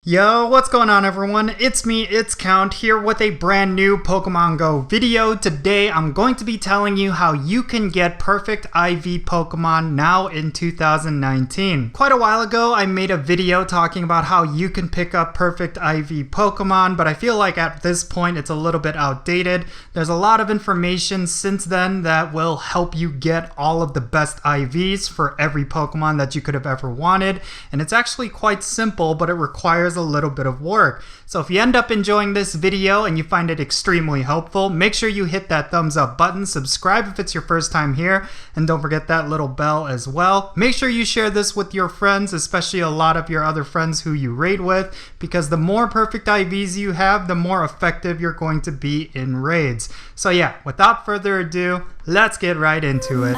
Yo, what's going on everyone? It's me, it's Count, here with a brand new Pokemon Go video. Today I'm going to be telling you how you can get perfect IV Pokemon now in 2019. Quite a while ago I made a video talking about how you can pick up perfect IV Pokemon, but I feel like at this point it's a little bit outdated. There's a lot of information since then that will help you get all of the best IVs for every Pokemon that you could have ever wanted, and it's actually quite simple, but it requires a little bit of work. So if you end up enjoying this video and you find it extremely helpful, make sure you hit that thumbs up button, subscribe if it's your first time here, and don't forget that little bell as well. Make sure you share this with your friends, especially a lot of your other friends who you raid with, because the more perfect IVs you have, the more effective you're going to be in raids. So yeah, without further ado, let's get right into it.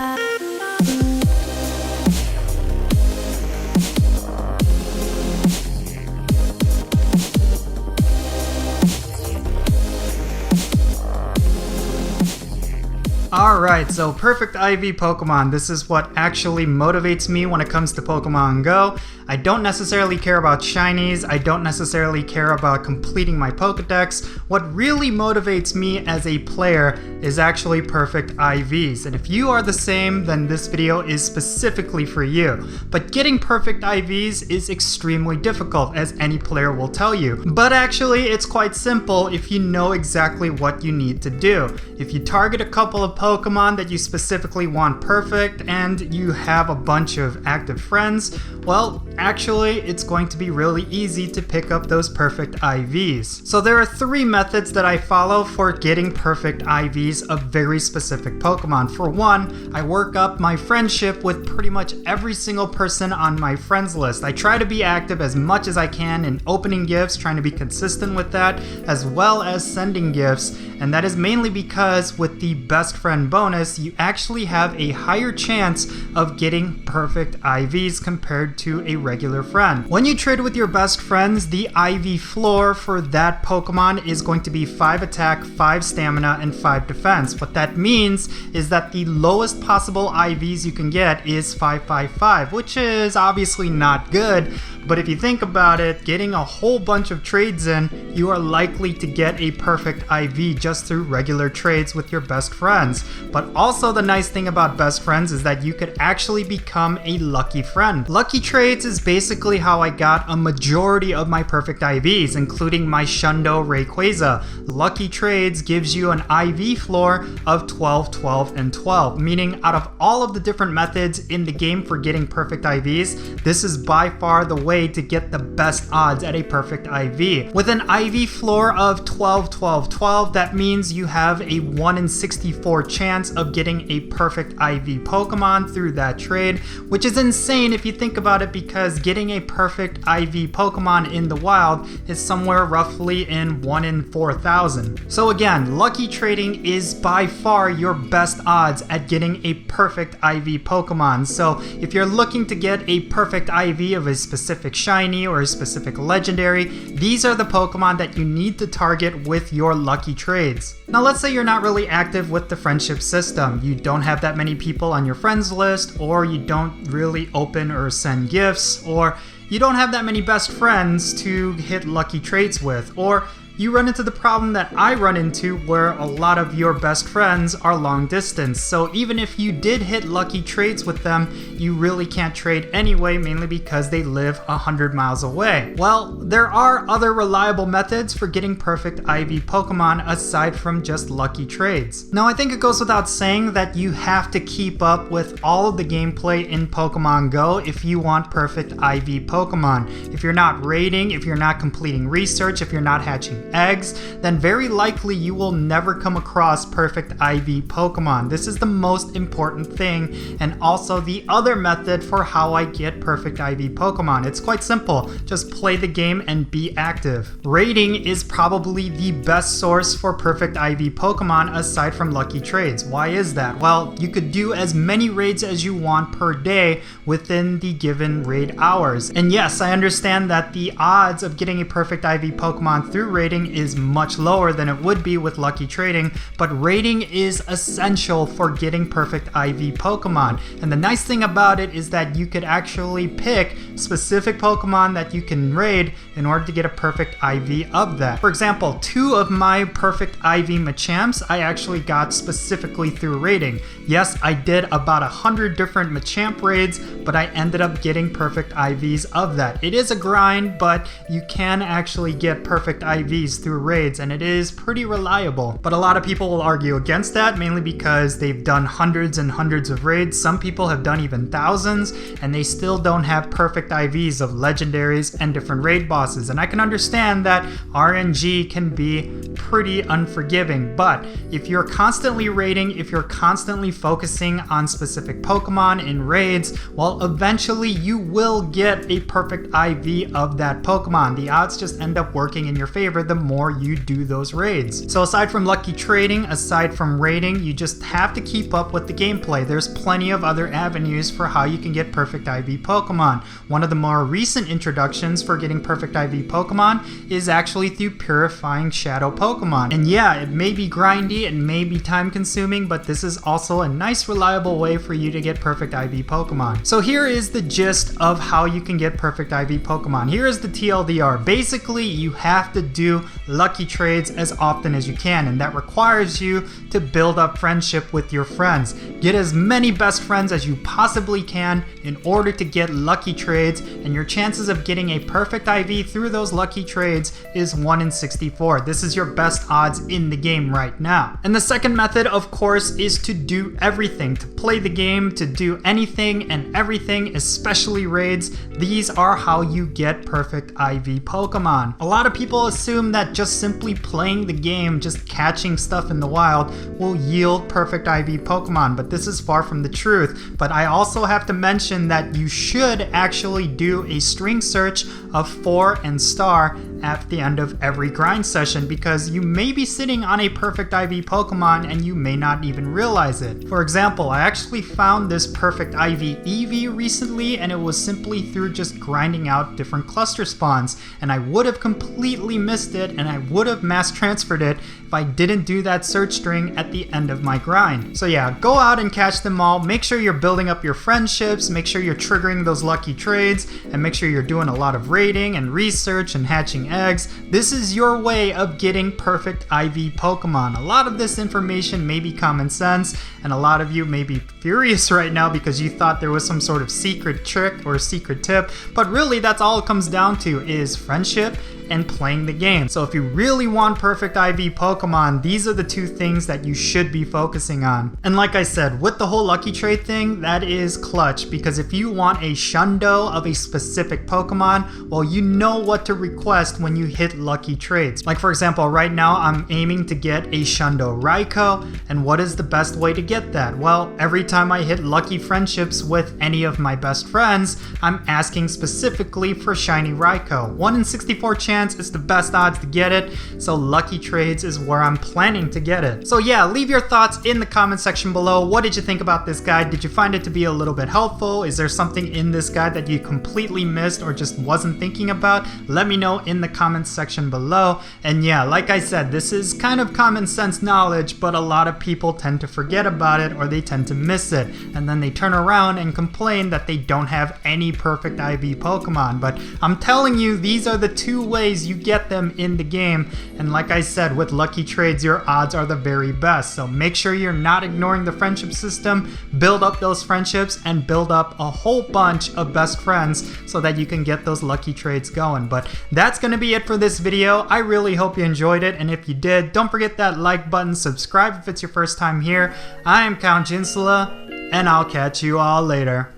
Alright, so perfect IV Pokemon. This is what actually motivates me when it comes to Pokemon Go. I don't necessarily care about shinies, I don't necessarily care about completing my Pokedex. What really motivates me as a player is actually perfect IVs. And if you are the same, then this video is specifically for you. But getting perfect IVs is extremely difficult, as any player will tell you. But actually, it's quite simple if you know exactly what you need to do. If you target a couple of Pokemon that you specifically want perfect and you have a bunch of active friends, well, actually, it's going to be really easy to pick up those perfect IVs. So there are three methods that I follow for getting perfect IVs of very specific Pokemon. For one, I work up my friendship with pretty much every single person on my friends list. I try to be active as much as I can in opening gifts, trying to be consistent with that, as well as sending gifts. And that is mainly because with the best friend bonus, you actually have a higher chance of getting perfect IVs compared to a regular friend. When you trade with your best friends, the IV floor for that Pokemon is going to be 5 attack, 5 stamina, and 5 defense. What that means is that the lowest possible IVs you can get is 555, which is obviously not good. But if you think about it, getting a whole bunch of trades in, you are likely to get a perfect IV just through regular trades with your best friends. But also the nice thing about best friends is that you could actually become a lucky friend. Lucky trades is basically how I got a majority of my perfect IVs, including my Hundo Rayquaza. Lucky trades gives you an IV floor of 12, 12, and 12, meaning out of all of the different methods in the game for getting perfect IVs, this is by far the way to get the best odds at a perfect IV. With an IV floor of 12, 12, 12, that means you have a 1 in 64 chance of getting a perfect IV Pokemon through that trade, which is insane if you think about it, because getting a perfect IV Pokemon in the wild is somewhere roughly in 1 in 4,000. So again, lucky trading is by far your best odds at getting a perfect IV Pokemon. So if you're looking to get a perfect IV of a specific shiny or a specific legendary, these are the Pokemon that you need to target with your lucky trades. Now let's say you're not really active with the friendship system. You don't have that many people on your friends list, or you don't really open or send gifts, or you don't have that many best friends to hit lucky trades with, or you run into the problem that I run into where a lot of your best friends are long distance. So even if you did hit lucky trades with them, you really can't trade anyway, mainly because they live 100 miles away. Well, there are other reliable methods for getting perfect IV Pokemon aside from just lucky trades. Now I think it goes without saying that you have to keep up with all of the gameplay in Pokemon Go if you want perfect IV Pokemon. If you're not raiding, if you're not completing research, if you're not hatching eggs, then very likely you will never come across perfect IV Pokemon. This is the most important thing, and also the other method for how I get perfect IV Pokemon. It's quite simple. Just play the game and be active. Raiding is probably the best source for perfect IV Pokemon aside from lucky trades. Why is that? Well, you could do as many raids as you want per day within the given raid hours. And yes, I understand that the odds of getting a perfect IV Pokemon through raiding rating is much lower than it would be with lucky trading, but rating is essential for getting perfect IV Pokemon. And the nice thing about it is that you could actually pick specific Pokemon that you can raid in order to get a perfect IV of that. For example, 2 of my perfect IV Machamps I actually got specifically through raiding. Yes, I did about 100 different Machamp raids, but I ended up getting perfect IVs of that. It is a grind, but you can actually get perfect IVs through raids, and it is pretty reliable. But a lot of people will argue against that, mainly because they've done hundreds and hundreds of raids. Some people have done even thousands, and they still don't have perfect IVs of legendaries and different raid bosses. And I can understand that RNG can be pretty unforgiving, but if you're constantly raiding, if you're constantly focusing on specific Pokemon in raids, well, eventually you will get a perfect IV of that Pokemon. The odds just end up working in your favor the more you do those raids. So aside from lucky trading, aside from raiding, you just have to keep up with the gameplay. There's plenty of other avenues for how you can get perfect IV Pokemon. One of the more recent introductions for getting perfect IV Pokemon is actually through purifying shadow Pokemon. And yeah, it may be grindy, it may be time consuming, but this is also a nice reliable way for you to get perfect IV Pokemon. So here is the gist of how you can get perfect IV Pokemon. Here is the TLDR. Basically, you have to do lucky trades as often as you can, and that requires you to build up friendship with your friends. Get as many best friends as you possibly can in order to get lucky trades, and your chances of getting a perfect IV through those lucky trades is 1 in 64. This is your best odds in the game right now. And the second method, of course, is to do everything, to play the game, to do anything and everything, especially raids. These are how you get perfect IV Pokemon. A lot of people assume that just simply playing the game, just catching stuff in the wild, will yield perfect IV Pokemon, but this is far from the truth. But I also have to mention that you should actually do a string search of 4 and star at the end of every grind session, because you may be sitting on a perfect IV Pokemon and you may not even realize it. For example, I actually found this perfect IV Eevee recently, and it was simply through just grinding out different cluster spawns, and I would have completely missed it, and I would have mass transferred it if I didn't do that search string at the end of my grind. So yeah, go out and catch them all. Make sure you're building up your friendships, make sure you're triggering those lucky trades, and make sure you're doing a lot of raiding and research and hatching eggs. This is your way of getting perfect IV Pokemon. A lot of this information may be common sense, and a lot of you may be furious right now because you thought there was some sort of secret trick or secret tip, but really that's all it comes down to is friendship and playing the game. So if you really want perfect IV Pokemon, these are the 2 things that you should be focusing on. And like I said, with the whole lucky trade thing, that is clutch, because if you want a Hundo of a specific Pokemon, well, you know what to request when you hit lucky trades. Like for example, right now I'm aiming to get a Hundo Raikou, and what is the best way to get that? Well, every time I hit lucky friendships with any of my best friends, I'm asking specifically for shiny Raikou. 1 in 64 chance is the best odds to get it, so lucky trades is where I'm planning to get it. So yeah, leave your thoughts in the comment section below. What did you think about this guide? Did you find it to be a little bit helpful? Is there something in this guide that you completely missed or just wasn't thinking about? Let me know in the comments section below. And yeah, like I said, this is kind of common sense knowledge, but a lot of people tend to forget about it, or they tend to miss it, and then they turn around and complain that they don't have any perfect IV Pokemon. But I'm telling you, these are the 2 ways you get them in the game, and like I said, with lucky trades your odds are the very best. So make sure you're not ignoring the friendship system, build up those friendships, and build up a whole bunch of best friends so that you can get those lucky trades going. But that's gonna be it for this video. I really hope you enjoyed it, and if you did, don't forget that like button, subscribe if it's your first time here. I am Count Jinsula, and I'll catch you all later.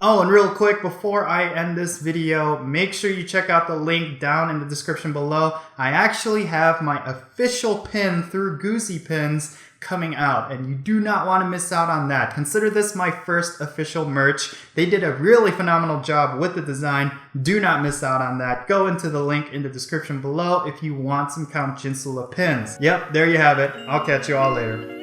Oh, and real quick, before I end this video, make sure you check out the link down in the description below. I actually have my official pin through Goosey Pins coming out, and you do not want to miss out on that. Consider this my first official merch. They did a really phenomenal job with the design. Do not miss out on that. Go into the link in the description below if you want some Count Jinsula pins. Yep, there you have it. I'll catch you all later.